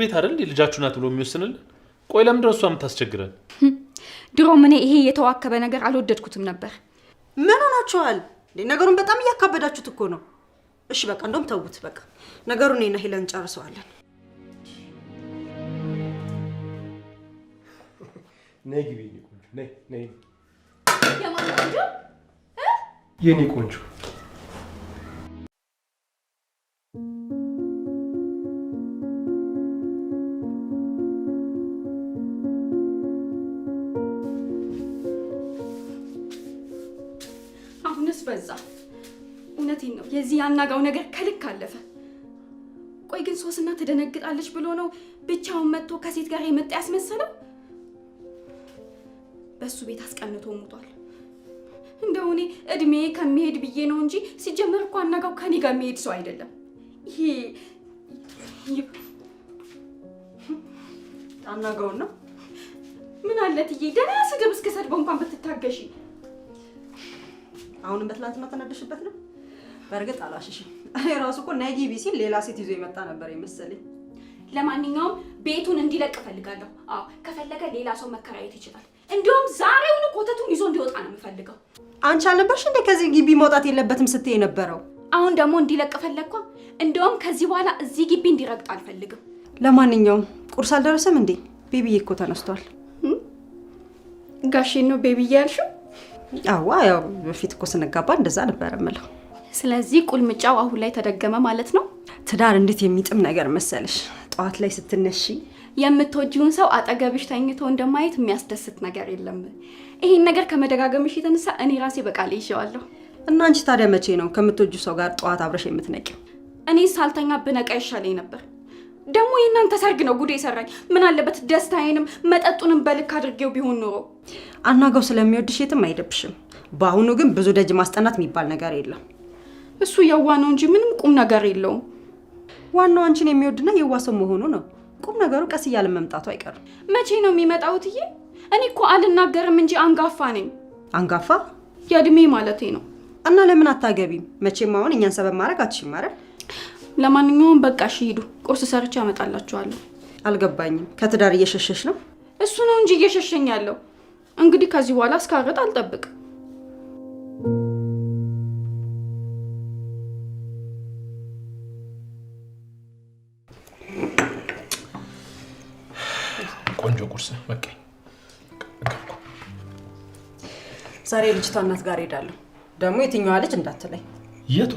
ቤት አይደል ልጃችሁ ናት ብሎ የሚወስንልን? ቆይ ለምን ድረሷ የምታስቸግረን? ድሮም እኔ ይሄ የተዋከበ ነገር አልወደድኩትም ነበር። ምን ሆናችኋል? ነገሩን በጣም እያካበዳችሁት እኮ ነው። እሺ በቃ እንደውም ተውት። በቃ ነገሩን እኔና ሄለን ጨርሰዋለን። ነይ ግቢ የኔ ቆንጆ። ነይ ነይ። የማን ቆንጆ? የኔ ቆንጆ አሁንስ በዛ። እውነቴን ነው የዚህ ያናጋው ነገር ከልክ አለፈ። ቆይ ግን ሶስና ትደነግጣለች ብሎ ነው ብቻውን መጥቶ ከሴት ጋር የመጣ ያስመሰለው? በሱ ቤት አስቀንቶ ሞቷል። እንደው እኔ እድሜ ከመሄድ ብዬ ነው እንጂ ሲጀመር እኮ አናጋው ከኔ ጋር መሄድ ሰው አይደለም። ይሄ አናጋው ነው። ምን አለት ይሄ ደህና ስድብ እስከ ሰድቦ እንኳን ብትታገሺ። አሁንም በትላንትና ተነደሽበት ነው? በርግጥ አላሽሽም። እኔ ራሱ እኮ ነይ ግቢ ሲል ሌላ ሴት ይዞ የመጣ ነበር የመሰለኝ። ለማንኛውም ቤቱን እንዲለቅ ፈልጋለሁ። አዎ ከፈለገ ሌላ ሰው መከራየት ይችላል። እንደውም ዛሬውኑ ኮተቱን ይዞ እንዲወጣ ነው የምፈልገው። አንቺ አልነበርሽ እንዴ ከዚህ ግቢ መውጣት የለበትም ስትይ የነበረው? አሁን ደግሞ እንዲለቅ ፈለግኳ። እንደውም ከዚህ በኋላ እዚህ ግቢ እንዲረግጥ አልፈልግም። ለማንኛውም ቁርስ አልደረሰም እንዴ? ቤቢዬ እኮ ተነስቷል። ጋሼ ነው ቤቢዬ ያልሽው? አዋ ያው በፊት እኮ ስንጋባ እንደዛ ነበር የምለው። ስለዚህ ቁልምጫው አሁን ላይ ተደገመ ማለት ነው። ትዳር እንዴት የሚጥም ነገር መሰለሽ። ጠዋት ላይ ስትነሺ የምትወጂውን ሰው አጠገብሽ ተኝቶ እንደማየት የሚያስደስት ነገር የለም። ይሄን ነገር ከመደጋገምሽ የተነሳ እኔ ራሴ በቃል ይዤዋለሁ። እና አንቺ ታዲያ መቼ ነው ከምትወጂው ሰው ጋር ጠዋት አብረሽ የምትነቂው? እኔ ሳልተኛ ብነቃ ይሻለኝ ነበር። ደግሞ የእናንተ ሰርግ ነው ጉዴ ሰራኝ። ምን አለበት ደስታዬንም መጠጡንም በልክ አድርጌው ቢሆን ኖሮ። አናጋው ስለሚወድሽ የትም አይደብሽም። በአሁኑ ግን ብዙ ደጅ ማስጠናት የሚባል ነገር የለም። እሱ የዋ ነው እንጂ ምንም ቁም ነገር የለውም። ዋናው አንቺን የሚወድና የዋ ሰው መሆኑ ነው። ቁም ነገሩ ቀስ እያለ መምጣቱ አይቀርም። መቼ ነው የሚመጣው ትዬ? እኔ እኮ አልናገርም እንጂ አንጋፋ ነኝ። አንጋፋ? የእድሜ ማለቴ ነው። እና ለምን አታገቢም? መቼም አሁን እኛን ሰበብ ማድረግ አትሽም አይደል? ለማንኛውም በቃ እሺ ሂዱ። ቁርስ ሰርቼ አመጣላችኋለሁ። አልገባኝም። ከትዳር እየሸሸሽ ነው? እሱ ነው እንጂ እየሸሸኝ ያለው። እንግዲህ ከዚህ በኋላ እስካገጥ አልጠብቅ። ቆንጆ ቁርስ በቃ። ዛሬ ልጅቷ እናት ጋር ሄዳለሁ። ደግሞ የትኛዋ ልጅ እንዳትለኝ። የቷ?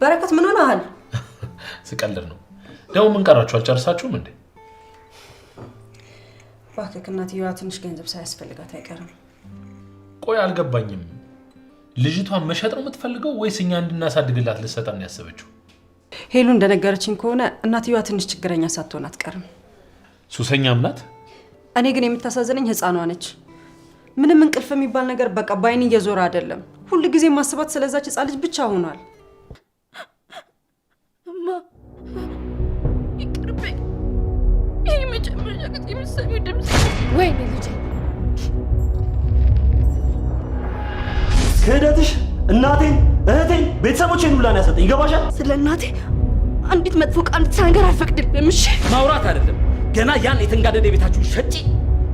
በረከት ምን ሆነሃል? ስቀልድ ነው። ደግሞ ምን ቀራችሁ? አልጨርሳችሁም እንዴ? እባክህ እናትየዋ ትንሽ ገንዘብ ሳያስፈልጋት አይቀርም። ቆይ አልገባኝም። ልጅቷን መሸጥ ነው የምትፈልገው ወይስ እኛ እንድናሳድግላት ልትሰጠን ያሰበችው? ሄሉ እንደነገረችኝ ከሆነ እናትየዋ ትንሽ ችግረኛ ሳትሆን አትቀርም። ሱሰኛም ናት። እኔ ግን የምታሳዝነኝ ህፃኗ ነች። ምንም እንቅልፍ የሚባል ነገር በቃ ባይኔ እየዞረ አይደለም። ሁሉ ጊዜ ማስባት ስለዛች ህፃን ልጅ ብቻ ሆኗል። እማ ይቅርበኝ። ይሄ መጨመሪያ ቅጥ የምትሰሚው ድምፅ ወይኔ ልጄ፣ ክህደትሽ እናቴን፣ እህቴን፣ ቤተሰቦቼን ሁላ ነው ያሰጠኝ። ይገባሻል? ስለ እናቴ አንዲት መጥፎ ቃል ልትናገር አልፈቅድልም። እሺ ማውራት አይደለም ገና ያን የተንጋደደ ቤታችሁን ሸጪ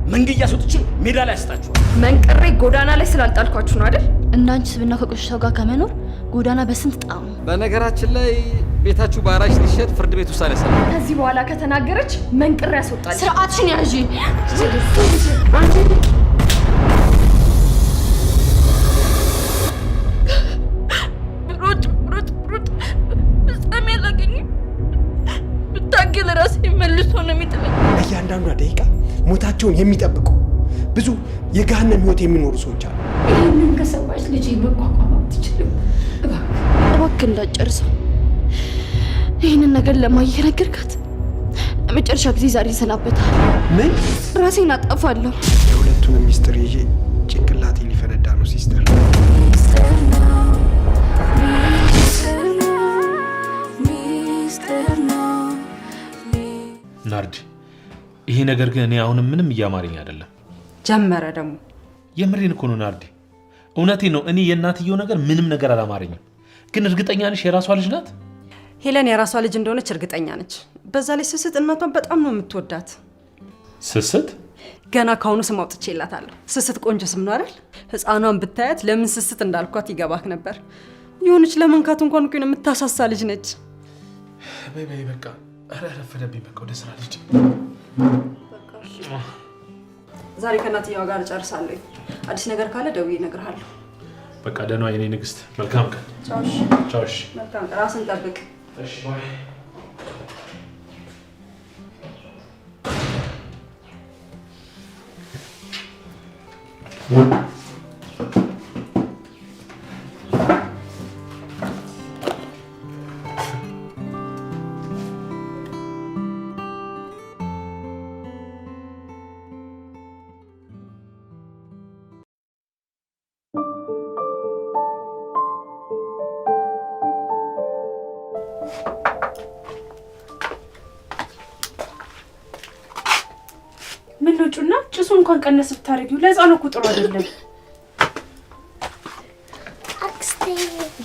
መንግያ ሱጥችን ሜዳ ላይ አስጣችኋል። መንቀሬ ጎዳና ላይ ስላልጣልኳችሁ ነው አይደል? እንዳንቺ ስብና ከቆሻሻው ጋር ከመኖር ጎዳና በስንት ጣሙ። በነገራችን ላይ ቤታችሁ ባራሽ ሊሸጥ ፍርድ ቤት ውሳኔ ሰጠ። ከዚህ በኋላ ከተናገረች መንቀሬ ያስወጣል። ስርዓትሽን ያዢ። ብሮጥ ፍጻሜ አላገኝም። ብታገል ራሴ መልሶ ነው የሚጥለኝ። እያንዳንዷ ደቂቃ ሞታቸውን የሚጠብቁ ብዙ የገሃነም ህይወት የሚኖሩ ሰዎች አሉ። ይህንን ከሰማች ልጅ መቋቋም አትችልም። እባክህ እንዳትጨርሰው። ይህንን ነገር ለማየ ነገርካት? ለመጨረሻ ጊዜ ዛሬ ይሰናበታል። ምን? ራሴን አጠፋለሁ። የሁለቱንም ሚስጥር ይዤ ጭንቅላቴ ሊፈነዳ ነው ሲስተር። ናርዲ፣ ይሄ ነገር ግን እኔ አሁንም ምንም እያማረኝ አይደለም። ጀመረ ደግሞ። የምሬን እኮ ነው ናርዲ፣ እውነቴን ነው። እኔ የእናትየው ነገር ምንም ነገር አላማረኝም። ግን እርግጠኛ ነሽ የራሷ ልጅ ናት? ሄለን የራሷ ልጅ እንደሆነች እርግጠኛ ነች። በዛ ላይ ስስት እናቷን በጣም ነው የምትወዳት። ስስት? ገና ካሁኑ ስም አውጥቼላታለሁ። ስስት ቆንጆ ስም ነው አይደል? ህፃኗን ብታያት ለምን ስስት እንዳልኳት ይገባክ ነበር። የሆነች ለመንካት እንኳን እኮ የምታሳሳ ልጅ ነች። በይ በቃ ረፈደብኝ። በቃ ወደ ስራ ልጅ። ዛሬ ከእናትየዋ ጋር ጨርሳለሁ። አዲስ ነገር ካለ ደውዬ እነግርሃለሁ። በቃ ደህና የኔ ንግስት። መልካም ቀን። ቻው። እሺ። መልካም ቀን። ራስን ጠብቅ። እሺ ባይ። ምን ነው ጩና ጭሱ እንኳን ቀነስ ብታረጊው ለህፃኑ እኮ ጥሩ አይደለም። አክስቴ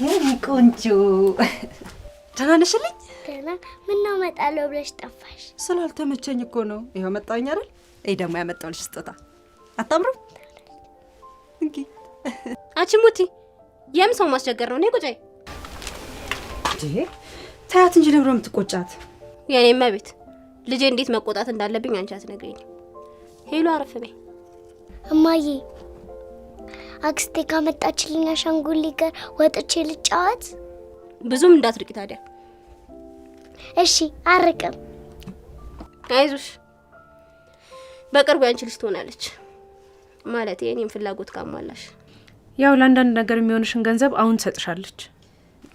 የኔ ቆንጆ ደህና ነሽልኝ? ደህና። ምን ነው እመጣለሁ ብለሽ ጠፋሽ? ስላልተመቸኝ እኮ ነው። ይኸው መጣሁኝ አይደል? ይሄ ደግሞ ያመጣሁልሽ ስጦታ አታምሩም? እንኪ አችሙቲ የም ሰው ማስቸገር ነው። ነይ ቁጭ። ታያት እንጂ ለምሮ የምትቆጫት የኔማ ቤት ልጄ እንዴት መቆጣት እንዳለብኝ አንቺ አትነግሪኝ። ሄሎ አረፍ በይ እማዬ። አክስቴ ካመጣችልኝ አሻንጉሊት ጋር ወጥቼ ልጫወት? ብዙም እንዳትርቂ ታዲያ። እሺ አርቅም። አይዞሽ በቅርቡ ያንቺ ልጅ ትሆናለች። ማለት የኔን ፍላጎት ካሟላሽ ያው ለአንዳንድ ነገር የሚሆንሽን ገንዘብ አሁን ትሰጥሻለች።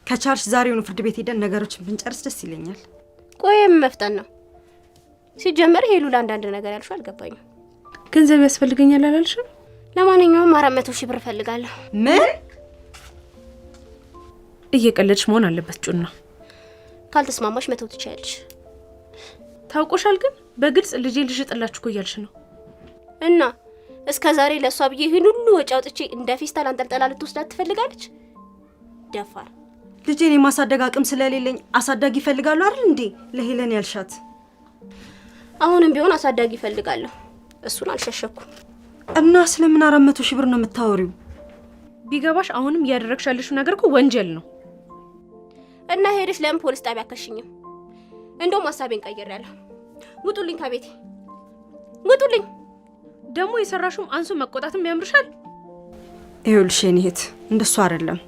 ከቻልሽ ዛሬውኑ ፍርድ ቤት ሄደን ነገሮችን ብንጨርስ ደስ ይለኛል። ቆየም መፍጠን ነው ሲጀመር። ሄሉ ለአንዳንድ ነገር ያልሽው አልገባኝም። ገንዘብ ያስፈልገኛል አላልሽም? ለማንኛውም 400,000 ብር እፈልጋለሁ። ምን? እየቀለድሽ መሆን አለበት ጩና። ካልተስማማሽ መተው ትችያለሽ። ታውቆሻል ግን በግልጽ ልጄ ልሽጥላችሁ እኮ እያልሽ ነው። እና እስከ ዛሬ ለሷ ብዬ ይሄን ሁሉ ወጪ አውጥቼ እንደ ፌስታል አንጠልጠላ ልትወስዳት ትፈልጋለች። ደፋር። ልጄን የማሳደግ አቅም ስለሌለኝ አሳዳጊ ይፈልጋሉ አይደል እንዴ ለሄለን ያልሻት? አሁንም ቢሆን አሳዳጊ ይፈልጋለሁ። እሱን አልሸሸኩም። እና ስለምን 400,000 ብር ነው የምታወሪው? ቢገባሽ አሁንም እያደረግሽ ያለሽው ነገር እኮ ወንጀል ነው። እና ሄደሽ ለምን ፖሊስ ጣቢያ አከሽኝም? እንደውም ሀሳቤን ቀይሬያለሁ። ውጡልኝ ከቤቴ ውጡልኝ። ደግሞ የሰራሹም አንሱ መቆጣትም ያምርሻል። ይኸውልሽ የኔ እህት እንደሱ አይደለም።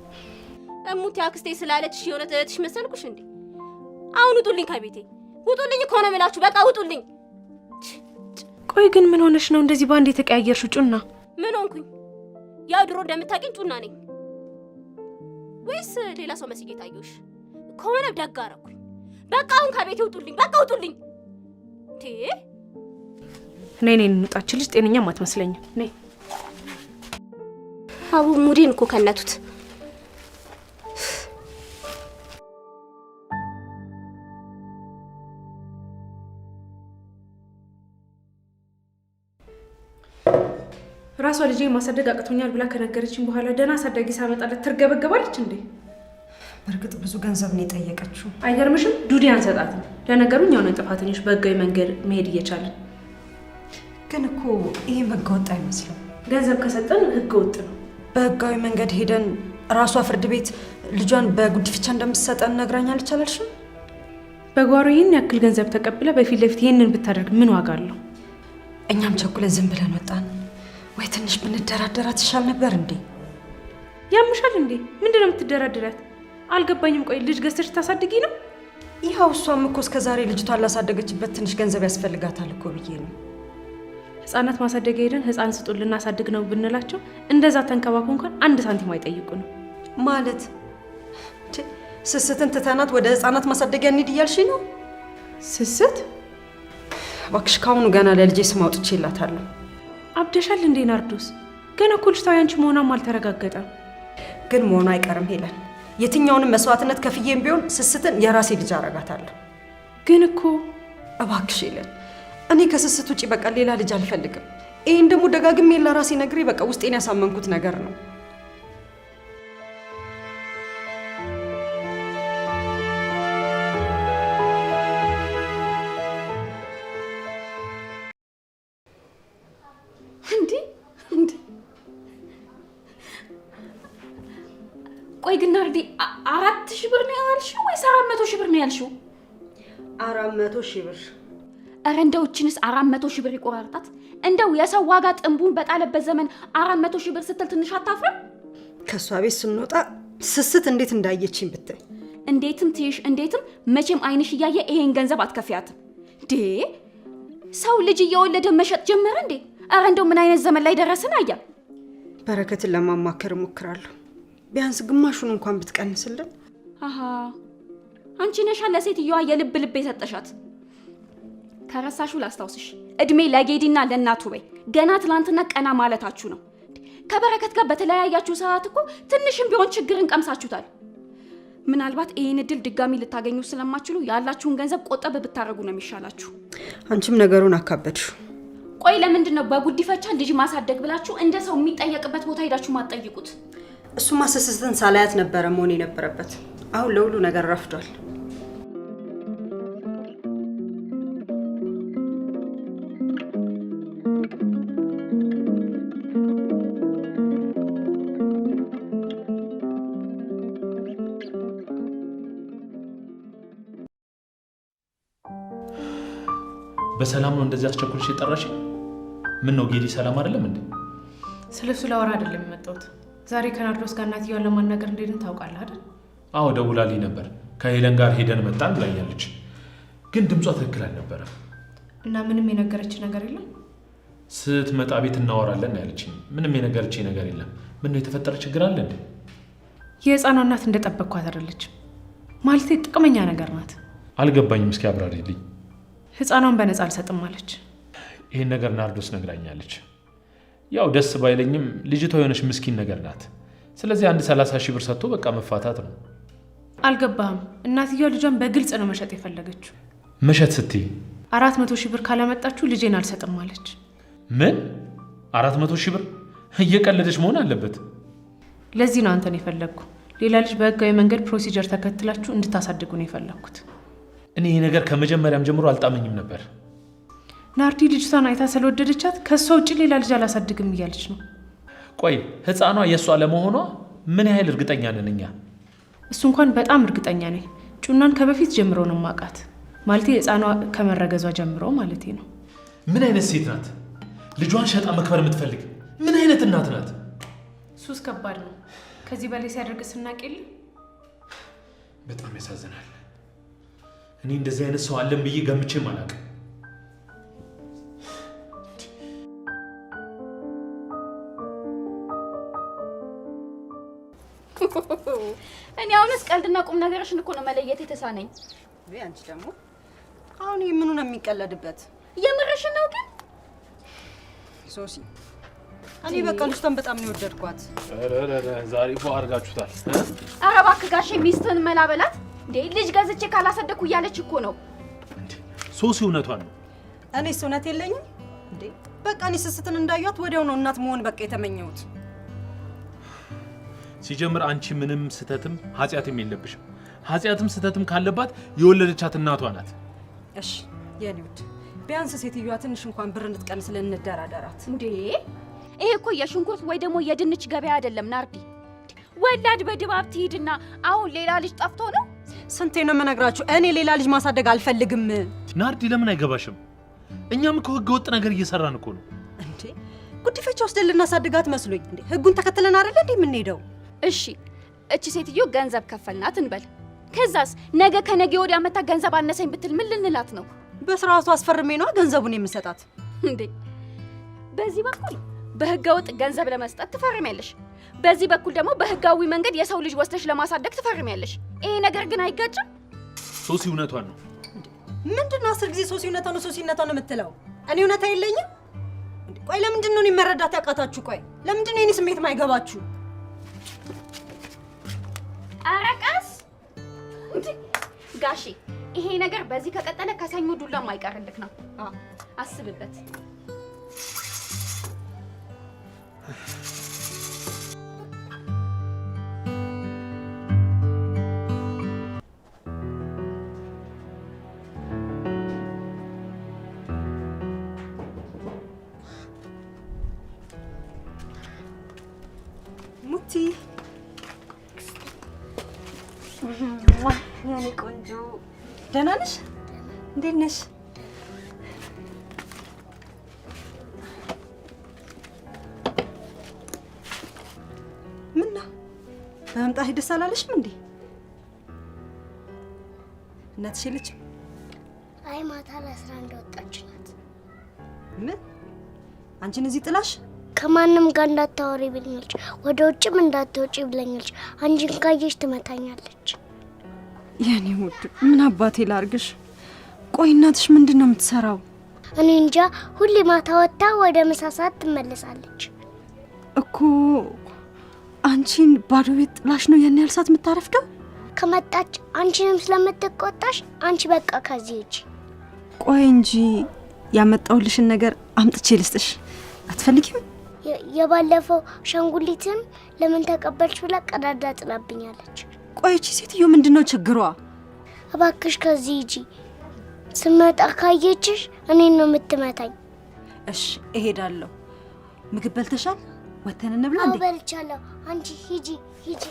እሙቴ አክስቴ ስላለችሽ የሆነ እህትሽ መሰልኩሽ እንዴ? አሁን ውጡልኝ ከቤቴ ውጡልኝ እኮ ነው የምላችሁ። በቃ ውጡልኝ። ቆይ ግን ምን ሆነሽ ነው እንደዚህ ባንድ የተቀያየርሽው ጩና? ምን ሆንኩኝ? ያው ድሮ እንደምታውቂኝ ጩና ነኝ ወይስ ሌላ ሰው መስዬ ታየሽ? ከሆነ ደግ አደረኩኝ። በቃ አሁን ከቤቴ ውጡልኝ። በቃ ውጡልኝ። ነይ እንውጣች። ልጅ ጤነኛም አትመስለኝም። ነይ። አቡ ሙዲን እኮ ከነቱት። ራሷ ልጄ ማሳደግ አቅቶኛል ብላ ከነገረችኝ በኋላ ደህና አሳዳጊ ሳመጣለት ትርገበገባለች እንዴ? በእርግጥ ብዙ ገንዘብ ነው የጠየቀችው። አይገርምሽም? ዱዲ አንሰጣትም። ለነገሩ እኛው ነን ጥፋተኞች በህጋዊ መንገድ መሄድ እየቻለን። ግን እኮ ይሄ ህገወጥ አይመስልም። ገንዘብ ከሰጠን ህገወጥ ነው። በህጋዊ መንገድ ሄደን ራሷ ፍርድ ቤት ልጇን በጉድፍቻ እንደምትሰጠን ነግራኛለች አላልሽም? በጓሮ ይህን ያክል ገንዘብ ተቀብለ በፊት ለፊት ይህንን ብታደርግ ምን ዋጋ አለው? እኛም ቸኩለን ዝም ብለን ወጣን። ወይ ትንሽ ብንደራደራት ይሻል ነበር እንዴ? ያምሻል እንዴ? ምንድነው የምትደራደራት? አልገባኝም። ቆይ ልጅ ገዝተሽ ታሳድጊ ነው? ይኸው እሷም እኮ እስከ ዛሬ ልጅቷን ላሳደገችበት ትንሽ ገንዘብ ያስፈልጋታል እኮ ብዬ ነው። ህፃናት ማሳደግ ሄደን ህፃን ስጡን ልናሳድግ ነው ብንላቸው እንደዛ ተንከባክቦ እንኳን አንድ ሳንቲም አይጠይቁ ነው ማለት። ስስትን ትተናት ወደ ህፃናት ማሳደጊያ እንሂድ እያልሽ ነው? ስስት እባክሽ ካሁኑ ገና ለልጄ ስም አውጥቼላታለሁ። አብደሻል እንዴ ናርዶስ? ገና እኮ ልጅቷ ያንቺ መሆኗም አልተረጋገጠም። ግን መሆኑ አይቀርም ሄለን። የትኛውንም መስዋዕትነት ከፍዬም ቢሆን ስስትን የራሴ ልጅ አረጋታለሁ። ግን እኮ እባክሽ ሄለን፣ እኔ ከስስት ውጪ በቃ ሌላ ልጅ አልፈልግም። ይሄን ደግሞ ደጋግሜ ለራሴ ነግሬ በቃ ውስጤን ያሳመንኩት ነገር ነው። ቆይ ግን ናርዲ 4000 ብር ነው ያልሽው ወይስ 400 ብር ነው ያልሽው? 400 ብር። አረ እንደውችንስ 400 ብር ይቆራርጣት። እንደው የሰው ዋጋ ጥንቡን በጣለበት ዘመን 400 ብር ስትል ትንሽ አታፍርም? ከሷ ቤት ስንወጣ ስስት እንዴት እንዳየችኝ ብታይ። እንዴትም ትይሽ እንዴትም መቼም አይንሽ እያየ ይሄን ገንዘብ አትከፍያትም። ዴ ሰው ልጅ እየወለደ መሸጥ ጀመረ እንዴ? አረ እንደው ምን አይነት ዘመን ላይ ደረስን? አያ በረከትን ለማማከር እሞክራለሁ። ቢያንስ ግማሹን እንኳን ብትቀንስልን። አሃ አንቺ ነሻ ለሴትዮዋ የልብ የሰጠሻት። ከረሳሹ ላስታውስሽ፣ እድሜ ለጌዲና ለእናቱ በይ። ገና ትላንትና ቀና ማለታችሁ ነው። ከበረከት ጋር በተለያያችሁ ሰዓት እኮ ትንሽም ቢሆን ችግርን ቀምሳችሁታል። ምናልባት ይሄን እድል ድጋሚ ልታገኙ ስለማትችሉ ያላችሁን ገንዘብ ቆጠብ ብታረጉ ነው የሚሻላችሁ። አንቺም ነገሩን አካበድሽ። ቆይ ለምንድን ነው በጉዲፈቻ ልጅ ማሳደግ ብላችሁ እንደ ሰው የሚጠየቅበት ቦታ ሄዳችሁ ማትጠይቁት? እሱማ ስስትን ሳላያት ነበረ መሆን የነበረበት። አሁን ለሁሉ ነገር ረፍዷል። በሰላም ነው እንደዚህ አስቸኩልሽ የጠራሽ? ምን ነው ጌዲ ሰላም አይደለም እንዴ? ስለሱ ላወራ አይደለም የመጣሁት። ዛሬ ከናርዶስ ጋር እናትየዋን ለማናገር እንደሄድን ታውቃለህ አይደል? አዎ ደውላልኝ ነበር። ከሄለን ጋር ሄደን መጣን ብላኛለች። ግን ድምጿ ትክክል አልነበረም። እና ምንም የነገረች ነገር የለም? ስትመጣ ቤት እናወራለን ያለችኝ። ምንም የነገረች ነገር የለም። ምን ነው የተፈጠረ ችግር አለ እንዴ? የህፃኗ እናት እንደጠበቅኳት አይደለችም። ማለቴ ጥቅመኛ ነገር ናት። አልገባኝም። እስኪ አብራሪልኝ። ህፃኗን በነፃ አልሰጥም አለች። ይሄን ነገር ናርዶስ ነግራኛለች። ያው ደስ ባይለኝም ልጅቷ የሆነች ምስኪን ነገር ናት። ስለዚህ 30,000 ብር ሰጥቶ በቃ መፋታት ነው። አልገባህም? እናትየው ልጇን በግልጽ ነው መሸጥ የፈለገችው። መሸጥ ስትይ 400,000 ብር ካላመጣችሁ ልጄን አልሰጥም አለች። ምን 400,000 ብር? እየቀለደች መሆን አለበት። ለዚህ ነው አንተን የፈለግኩ። ሌላ ልጅ በህጋዊ መንገድ ፕሮሲጀር ተከትላችሁ እንድታሳድጉ ነው የፈለግኩት። እኔ ይሄ ነገር ከመጀመሪያም ጀምሮ አልጣመኝም ነበር። ናርዲ ልጅቷን አይታ ስለወደደቻት ከሷ ውጭ ሌላ ልጅ አላሳድግም እያለች ነው። ቆይ ህፃኗ የሷ ለመሆኗ ምን ያህል እርግጠኛ ነን እኛ? እሱ እንኳን በጣም እርግጠኛ ነኝ። ጩናን ከበፊት ጀምሮ ነው ማቃት። ማለቴ ህፃኗ ከመረገዟ ጀምሮ ማለቴ ነው። ምን አይነት ሴት ናት? ልጇን ሸጣ መክበር የምትፈልግ ምን አይነት እናት ናት? ሱስ ከባድ ነው። ከዚህ በላይ ሲያደርግ ስናቅ የለ። በጣም ያሳዝናል። እኔ እንደዚህ አይነት ሰው አለን ብዬ ገምቼም አላውቅም። እኔ አሁንስ ቀልድና ቁም ነገርሽን እኮ ነው መለየት የተሳነኝ። ወይ አንቺ ደግሞ አሁን ምኑ ነው የሚቀለድበት? የምርሽን ነው ግን ሶሲ? እኔ በቃ ልጅቷን በጣም ነው የወደድኳት። ዛሬ ፎ አድርጋችሁታል። ኧረ እባክህ ጋሼ ሚስትህን መላበላት እንዴ! ልጅ ገዝቼ ካላሰደኩ እያለች እኮ ነው። ሶሲ እውነቷን ነው። እኔስ እውነት የለኝም እንዴ? በቃ እኔ ስስትን እንዳያት ወዲያው ነው እናት መሆን በቃ የተመኘሁት። ሲጀምር አንቺ ምንም ስተትም ኃጢአትም የለብሽም። ኃጢአትም ስተትም ካለባት የወለደቻት እናቷ ናት። እሺ የኔ ውድ ቢያንስ ሴትዮዋ ትንሽ እንኳን ብር እንድትቀንስ ልንደራደራት እንዴ! ይሄ እኮ የሽንኩርት ወይ ደግሞ የድንች ገበያ አይደለም ናርዲ። ወላድ በድባብ ትሂድና አሁን ሌላ ልጅ ጠፍቶ ነው። ስንቴ ነው የምነግራችሁ? እኔ ሌላ ልጅ ማሳደግ አልፈልግም። ናርዲ ለምን አይገባሽም? እኛም እኮ ህገ ወጥ ነገር እየሰራን እኮ ነው። እንዴ ጉዲፈቻ ወስደን ልናሳድጋት መስሎኝ እንዴ? ህጉን ተከትለን አይደል እንዴ የምንሄደው? እሺ እቺ ሴትዮ ገንዘብ ከፈልናት እንበል። ከዛስ ነገ ከነገ ወዲያ መታ ገንዘብ አነሰኝ ብትል ምን ልንላት ነው? በስርዓቱ አስፈርሜ ነው ገንዘቡን የምሰጣት። እንዴ በዚህ በኩል በህገ ወጥ ገንዘብ ለመስጠት ትፈርሚያለሽ፣ በዚህ በኩል ደግሞ በህጋዊ መንገድ የሰው ልጅ ወስደሽ ለማሳደግ ትፈርሚያለሽ። ይሄ ነገር ግን አይጋጭም? ሶሲ እውነቷን ነው። ምንድነው 10 ጊዜ ሶሲ እውነቷን ነው ሶሲ እውነቷን ነው የምትለው? እኔ እውነታ የለኝም? ቆይ ለምንድን ነው እኔ መረዳት ያቃታችሁ? ቆይ ለምንድን ነው የኔ ስሜት ማይገባችሁ? አረቀስ ጋሺ ይሄ ነገር በዚህ ከቀጠለ ከሰኞ ዱላ ማይቀርልክ ነው። አስብበት። ሙቲ የኔ ቆንጆ ደህና ነሽ? እንዴት ነሽ? ምነው በመምጣትሽ ደስ አላለሽም እንዴ? እናትሽ የለችም? አይ ማታ ለ11 እንደወጣች ናት። ምን? አንቺን እዚህ ጥላሽ? ከማንም ጋር እንዳታወሪ ብለኛለች። ወደ ውጭም እንዳትወጪ ብለኛለች። አንቺን ካየሽ ትመታኛለች። የኔ ውድ ምን አባቴ ላርግሽ? ቆይ እናትሽ ምንድን ነው የምትሰራው? እኔ እንጃ። ሁሌ ማታ ወጥታ ወደ ምሳ ሰዓት ትመለሳለች እኮ። አንቺን ባዶ ቤት ጥላሽ ነው ያን ያህል ሰዓት የምታረፍደው? ከመጣች አንቺንም ስለምትቆጣሽ አንቺ በቃ ከዚህ ሂጂ። ቆይ እንጂ ያመጣውልሽን ነገር አምጥቼ ልስጥሽ አትፈልጊም? የባለፈው ሻንጉሊትም ለምን ተቀበልሽ ብላ ቀዳዳ ጥላብኛለች። ቆይ እቺ ሴትዮ ምንድነው ችግሯ? እባክሽ ከዚህ ሂጂ። ስመጣ ካየችሽ እኔን ነው የምትመታኝ። እሺ እሄዳለሁ። ምግብ በልተሻል? ወተን እንብላ እንዴ? በልቻለሁ። አንቺ ሂጂ ሂጂ።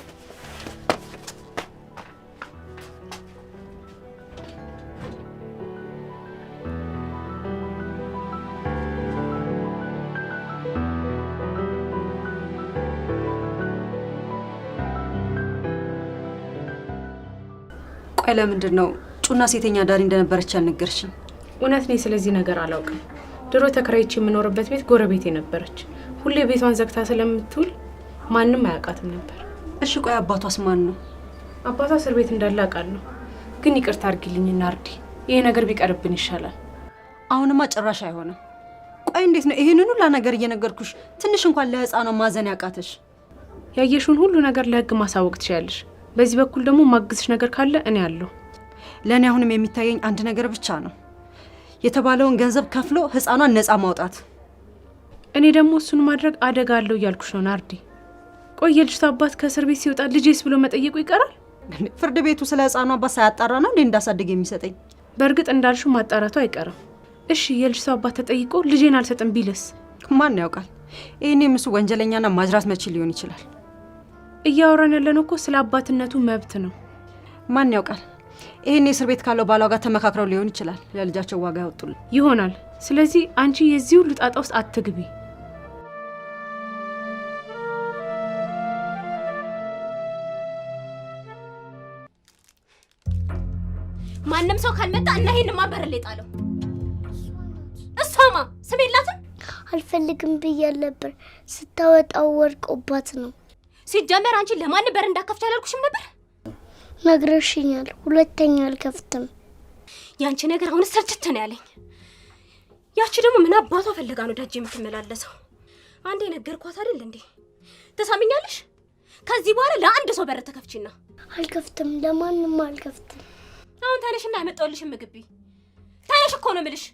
ቆይ ለምንድን ነው ጩና ሴተኛ ዳሪ እንደነበረች ያልነገርሽኝ? እውነት ነኝ፣ ስለዚህ ነገር አላውቅም። ድሮ ተከራይቼ የምኖርበት ቤት ጎረቤቴ ነበረች። ሁሌ ቤቷን ዘግታ ስለምትውል ማንም አያውቃትም ነበር። እሺ ቆይ አባቷስ ማን ነው? አባቷ እስር ቤት እንዳለ አውቃለሁ። ግን ይቅርታ አድርጊልኝና ናርዲ፣ ይሄ ነገር ቢቀርብን ይሻላል። አሁንማ ጭራሽ አይሆንም። ቆይ እንዴት ነው ይሄንን ሁሉ ነገር እየነገርኩሽ ትንሽ እንኳን ለህፃኗ ማዘን ያቃተሽ? ያየሽውን ሁሉ ነገር ለህግ ማሳወቅ ትችያለሽ። በዚህ በኩል ደግሞ ማግዝሽ ነገር ካለ እኔ አለሁ። ለእኔ አሁንም የሚታየኝ አንድ ነገር ብቻ ነው፣ የተባለውን ገንዘብ ከፍሎ ህፃኗን ነፃ ማውጣት። እኔ ደግሞ እሱን ማድረግ አደጋ አለው እያልኩሽ ነው ናርዲ። ቆይ የልጅቷ አባት ከእስር ቤት ሲወጣ ልጄስ ብሎ መጠየቁ ይቀራል? ፍርድ ቤቱ ስለ ህፃኗ አባት ሳያጣራ ነው እንዴ እንዳሳደግ የሚሰጠኝ? በእርግጥ እንዳልሽው ማጣራቱ አይቀርም። እሺ የልጅቷ አባት ተጠይቆ ልጄን አልሰጥም ቢልስ? ማን ያውቃል? ይሄኔም እሱ ወንጀለኛና ማጅራት መቺ ሊሆን ይችላል። እያወራን ያለነው እኮ ስለ አባትነቱ መብት ነው። ማን ያውቃል? ይሄኔ እስር ቤት ካለው ባሏ ጋር ተመካክረው ሊሆን ይችላል ለልጃቸው ዋጋ ያወጡል ይሆናል። ስለዚህ አንቺ የዚህ ሁሉ ጣጣ ውስጥ አትግቢ። ማንም ሰው ካልመጣ እና ይሄንማ በር ላይ ጣለው። እሷማ ስም የላትም። አልፈልግም ብያለሁ ነበር። ስታወጣው ወርቆባት ነው። ሲጀመር አንቺ ለማን በር እንዳከፍቻ አላልኩሽም ነበር? ነግረሽኛል። ሁለተኛ አልከፍትም። ያንቺ ነገር አሁን ሰርችት ነው ያለኝ። ያቺ ደግሞ ምን አባቷ ፈልጋ ነው ዳጅ የምትመላለሰው? አንዴ ነገርኳት አይደል እንዴ? ተሳምኛለሽ? ከዚህ በኋላ ለአንድ ሰው በር ተከፍቺና። አልከፍትም፣ ለማንም አልከፍትም። አሁን ታነሽና ያመጣውልሽ ምግቢ ታነሽ እኮ ነው የምልሽ።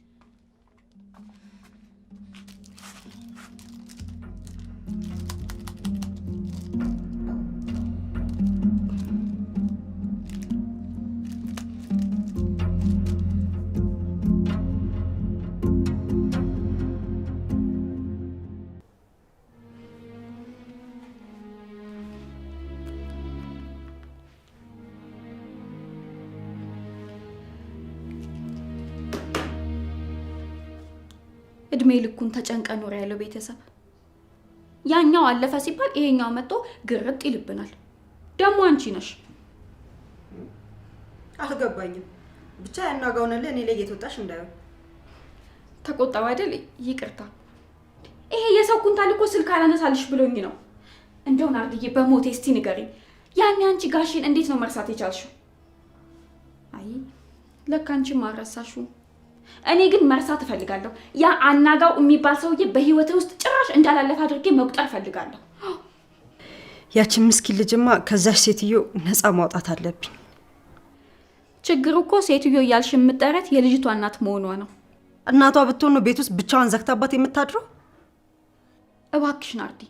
እድሜ ልኩን ተጨንቀ ኖር ያለው ቤተሰብ ያኛው አለፈ ሲባል ይሄኛው መጥቶ ግርጥ ይልብናል። ደግሞ አንቺ ነሽ። አልገባኝም። ብቻ ያናጋውነለ እኔ ላይ እየተወጣሽ እንዳይሆን። ተቆጣው አይደል? ይቅርታ። ይሄ የሰው ኩንታል እኮ ስልክ አላነሳልሽ ብሎኝ ነው። እንደው ናርዲዬ በሞቴ እስቲ ንገሪኝ፣ ያኔ አንቺ ጋሽን እንዴት ነው መርሳት የቻልሽው? አይ ለካ አንቺ ማረሳሹ። እኔ ግን መርሳት እፈልጋለሁ። ያ አናጋው የሚባል ሰውዬ በህይወቴ ውስጥ ጭራሽ እንዳላለፈ አድርጌ መቁጠር እፈልጋለሁ። ያችን ምስኪን ልጅማ ከዛሽ ሴትዮ ነፃ ማውጣት አለብኝ። ችግሩ እኮ ሴትዮ እያልሽ የምጠረት የልጅቷ እናት መሆኗ ነው። እናቷ ብትሆን ነው ቤት ውስጥ ብቻዋን ዘግታባት የምታድረው? እባክሽ ናርዲ፣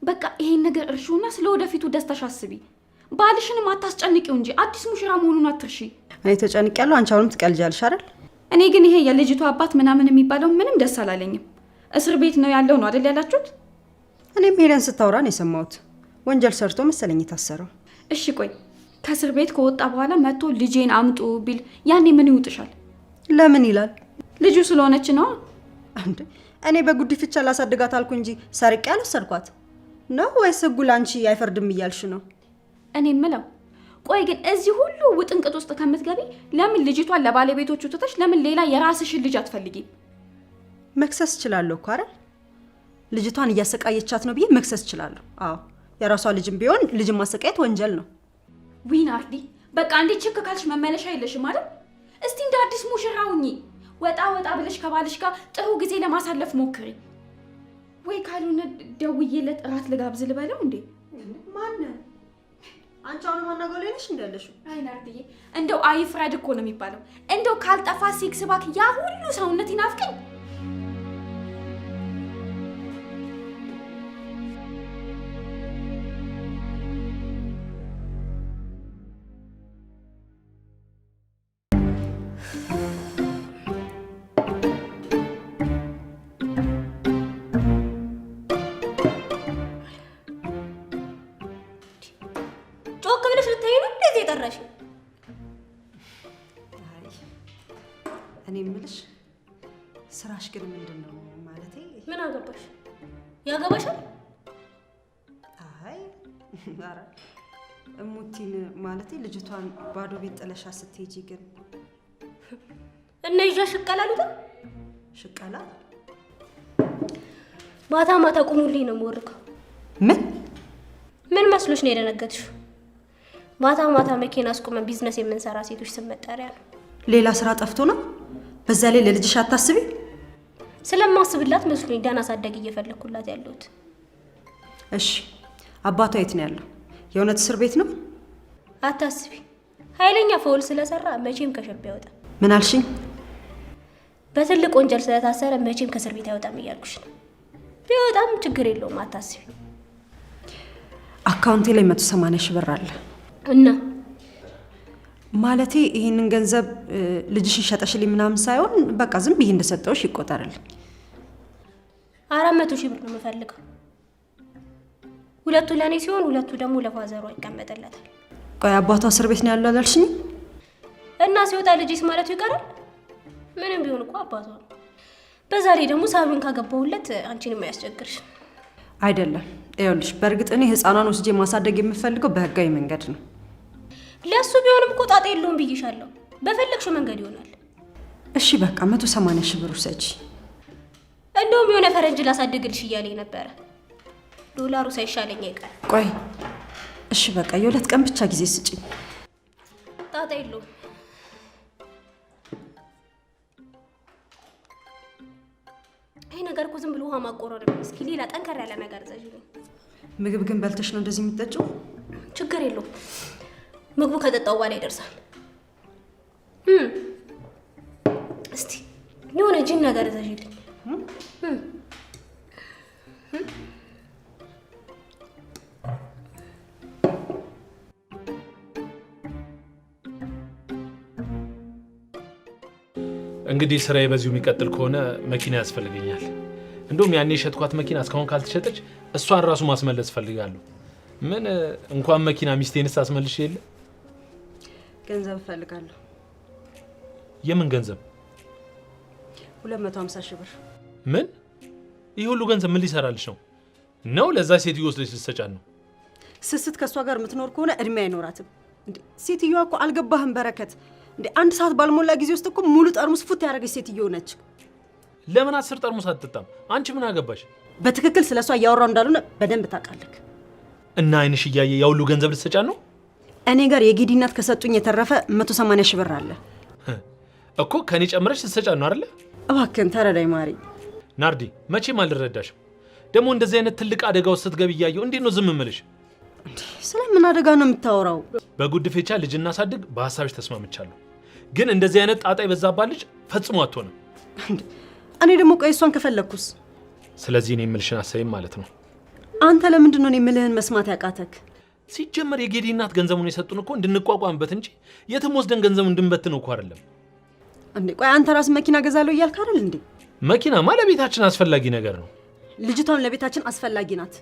በቃ ይሄን ነገር እርሺውና ስለ ወደፊቱ ደስታሽ አስቢ። ባልሽንም አታስጨንቂው እንጂ አዲስ ሙሽራ መሆኑን አትርሺ። እኔ ተጨንቄያለሁ፣ አንቺ አሁንም ትቀልጃለሽ አይደል? እኔ ግን ይሄ የልጅቷ አባት ምናምን የሚባለው ምንም ደስ አላለኝም። እስር ቤት ነው ያለው ነው አይደል ያላችሁት? እኔም ሄደን ስታወራን የሰማሁት ወንጀል ሰርቶ መሰለኝ የታሰረው። እሺ ቆይ ከእስር ቤት ከወጣ በኋላ መጥቶ ልጄን አምጡ ቢል ያኔ ምን ይውጥሻል? ለምን ይላል? ልጁ ስለሆነች ነው እንዴ? እኔ በጉዲፈቻ ላሳድጋት አልኩ እንጂ ሰርቄ አልወሰድኳት ነው ወይስ ህጉ ላንቺ አይፈርድም እያልሽ ነው? እኔ የምለው ቆይ ግን እዚህ ሁሉ ውጥንቅጥ ውስጥ ከምትገቢ ለምን ልጅቷን ለባለቤቶቹ ትተሽ ለምን ሌላ የራስሽን ልጅ አትፈልጊም? መክሰስ እችላለሁ እኮ አይደል? ልጅቷን እያሰቃየቻት ነው ብዬ መክሰስ እችላለሁ። አዎ የራሷ ልጅም ቢሆን ልጅን ማሰቃየት ወንጀል ነው። ዊናርዲ በቃ አንዴ ችክ ካልሽ መመለሻ የለሽም አይደል? እስቲ እንደ አዲስ ሙሽራ ሁኚ። ወጣ ብለሽ ከባልሽ ጋር ጥሩ ጊዜ ለማሳለፍ ሞክሪ። ወይ ካልሆነ ደውዬለት እራት ልጋብዝ ልበለው እንዴ? ማን አንቺ አሁን ማናገው ለነሽ እንዳለሽ? አይ ናርዲዬ እንደው አይፍረድ እኮ ነው የሚባለው። እንደው ካልጠፋ ሲክስ ባክ ያ ሁሉ ሰውነት ይናፍቀኝ። እኔ የምልሽ ስራሽ ግን ምንድነው? ማለቴ ምን አገባሽ? ያገባሻል? አይ አረ እሙቲን ማለቴ ልጅቷን ባዶ ቤት ጥለሻ ስትሄጂ ግን እና ይዣ ሽቀላሉታ ሽቀላ ማታ ቁሙልኝ ነው የምወርቀው። ምን መስሎሽ ነው የደነገጥሽው? ማታ መኪና አስቆመን ቢዝነስ የምንሰራ ሴቶች ስም መጠሪያ ነው። ሌላ ስራ ጠፍቶ ነው? በዛ ላይ ለልጅሽ አታስቢ? ስለማስብላት መስሎኝ ዳና ሳደግ እየፈለኩላት ያለሁት። እሺ አባቷ የት ነው ያለው? የእውነት እስር ቤት ነው? አታስቢ፣ ኃይለኛ ፈውል ስለሰራ መቼም ከሸብ አይወጣም። ምን አልሽኝ? በትልቅ ወንጀል ስለታሰረ መቼም ከእስር ቤት አይወጣም እያልኩሽ ነው። ቢወጣም ችግር የለውም፣ አታስቢ። አካውንቴ ላይ 180 ሺህ ብር አለ እና ማለቴ ይሄንን ገንዘብ ልጅሽን ሸጠሽልኝ ምናምን ሳይሆን በቃ ዝም ብዬ እንደሰጠውሽ ይቆጠርልኝ። 400 ሺህ ብር ነው የምፈልገው። ሁለቱ ለኔ ሲሆን ሁለቱ ደግሞ ለፋዘሯ ይቀመጥለታል። ቆይ አባቷ እስር ቤት ነው ያለው አላልሽኝ? እና ሲወጣ ልጅስ ማለቱ ይቀራል? ምንም ቢሆን እኮ አባቷ ነው። በዛ ላይ ደግሞ ሳቢን ካገባውለት አንቺንም አያስቸግርሽ። አይደለም ይኸውልሽ፣ በእርግጥ እኔ ህፃኗን ወስጄ ማሳደግ የምፈልገው በህጋዊ መንገድ ነው። ለሱ ቢሆንም እኮ ጣጣ የለውም ብዬሻለሁ። በፈለግሽው መንገድ ይሆናል። እሺ በቃ 180 ሺህ ብር ውሰጂ። እንደውም የሆነ ፈረንጅ ላሳድግልሽ እያለኝ ነበረ። ዶላሩ ሳይሻለኝ አይቀር። ቆይ እሺ በቃ የ2 ቀን ብቻ ጊዜ ስጪኝ። ጣጣ የለውም። ይሄ ነገር እኮ ዝም ብሎ ውሃ ማቆረር ነው። እስኪ ሌላ ጠንከር ያለ ነገር ዘዥልኝ። ምግብ ግን በልተሽ ነው እንደዚህ የምትጠጪው? ችግር የለውም። ምግቡ ከጠጣው በኋላ ይደርሳል። እስቲ የሆነ ጅን ነገር ዘዥልኝ። እንግዲህ ስራዬ በዚሁ የሚቀጥል ከሆነ መኪና ያስፈልገኛል። እንደውም ያኔ የሸጥኳት መኪና እስካሁን ካልተሸጠች እሷን ራሱ ማስመለስ ፈልጋለሁ። ምን እንኳን መኪና ሚስቴንስ አስመልሽ የለ። ገንዘብ እፈልጋለሁ። የምን ገንዘብ? 250 ሺህ ብር። ምን? ይህ ሁሉ ገንዘብ ምን ሊሰራልሽ ነው? ነው ለዛ ሴትዮ ወስደሽ ልትሰጫት ነው? ስስት ከእሷ ጋር የምትኖር ከሆነ እድሜ አይኖራትም። ሴትዮዋ እኮ አልገባህም በረከት። አንድ ሰዓት ባልሞላ ጊዜ ውስጥ እኮ ሙሉ ጠርሙስ ፉት ያደረገች ሴትዮ ነች። ለምን 10 ጠርሙስ አትጠጣም? አንቺ ምን አገባሽ? በትክክል ስለሷ እያወራው እንዳልሆነ በደንብ ታውቃለህ። እና አይንሽ እያየ ያው ሁሉ ገንዘብ ልትሰጫት ነው? እኔ ጋር የጌዲ እናት ከሰጡኝ የተረፈ 180 ሺህ ብር አለ እኮ። ከኔ ጨምረሽ ልትሰጫት ነው አይደለ? እባክህን ተረዳኝ ማሪ። ናርዲ መቼም አልረዳሽም። ደግሞ እንደዚህ አይነት ትልቅ አደጋ ውስጥ ስትገቢ እያየሁ እንዴት ነው ዝም እምልሽ? ስለምን አደጋ ነው የምታወራው? በጉድፌቻ ልጅ እናሳድግ በሐሳብሽ ተስማምቻለሁ። ግን እንደዚህ አይነት ጣጣ የበዛባት ልጅ ፈጽሞ አትሆንም። እኔ ደግሞ ቆይ እሷን ከፈለኩስ? ስለዚህ እኔ የምልሽን አሰይም ማለት ነው። አንተ ለምንድን ነው እኔ የምልህን መስማት ያቃተክ? ሲጀመር የጌዲ እናት ገንዘቡን የሰጡን እኮ እንድንቋቋምበት እንጂ የትም ወስደን ገንዘቡን እንድንበትነው እኮ አይደለም። እንዴ ቆይ አንተ ራስ መኪና ገዛለሁ እያልክ አይደል እንዴ? መኪናማ ለቤታችን አስፈላጊ ነገር ነው። ልጅቷን ለቤታችን አስፈላጊ ናት።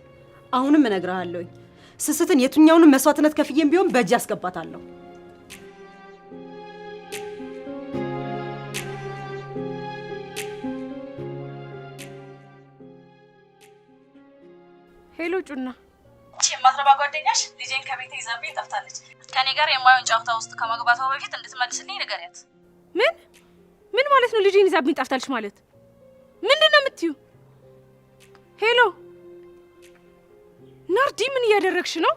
አሁንም እነግርሃለሁ፣ ስስትን የቱኛውንም መስዋዕትነት ከፍዬም ቢሆን በእጅ አስገባታለሁ። ሄሎ ጩና፣ እቺ ማትረባ ጓደኛሽ ልጄን ከቤት ይዛብኝ ጠፍታለች። ከኔ ጋር የማይሆን ጨዋታ ውስጥ ከመግባቷ በፊት እንድትመልስልኝ ንገሪያት። ምን ማለት ነው? ልጄን ይዛብኝ ጠፍታለች ማለት ምንድን ነው የምትዩ? ሄሎ ናርዲ፣ ምን እያደረግሽ ነው?